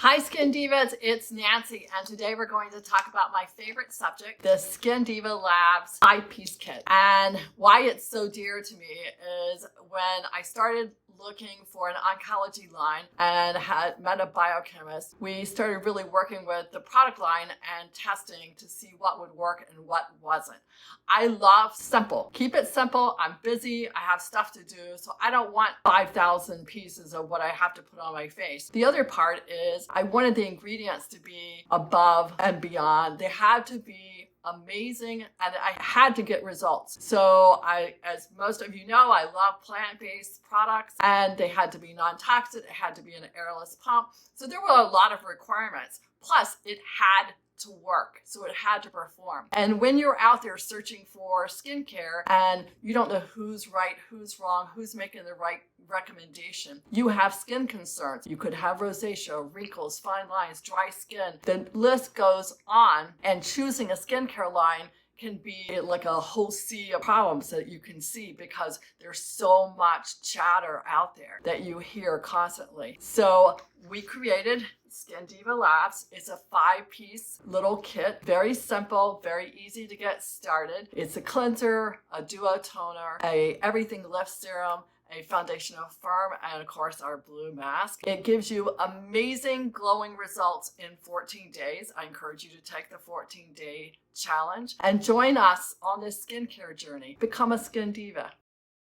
Hi Skin Divas, it's Nancy, and today we're going to talk about my favorite subject, the Skin Diva Labs eyepiece kit. And why it's so dear to me is when I started looking for an oncology line and had met a biochemist, we started really working with the product line and testing to see what would work and what wasn't. I love simple. Keep it simple. I'm busy. I have stuff to do, so I don't want 5,000 pieces of what I have to put on my face. The other part is I wanted the ingredients to be above and beyond. They had to be amazing, and I had to get results. So as most of you know, I love plant-based products, and they had to be non-toxic. It had to be an airless pump. So there were a lot of requirements. Plus, it had to work, so it had to perform. And when you're out there searching for skincare and you don't know who's right, who's wrong, who's making the right recommendation, you have skin concerns. You could have rosacea, wrinkles, fine lines, dry skin. The list goes on, and choosing a skincare line can be like a whole sea of problems that you can see because there's so much chatter out there that you hear constantly. So we created Skin Diva Labs. It's a 5-piece little kit. Very simple, very easy to get started. It's a cleanser, a duo toner, a everything lift serum, a foundational firm, and of course our blue mask. It gives you amazing glowing results in 14 days. I encourage you to take the 14-day challenge and join us on this skincare journey. Become a Skin Diva.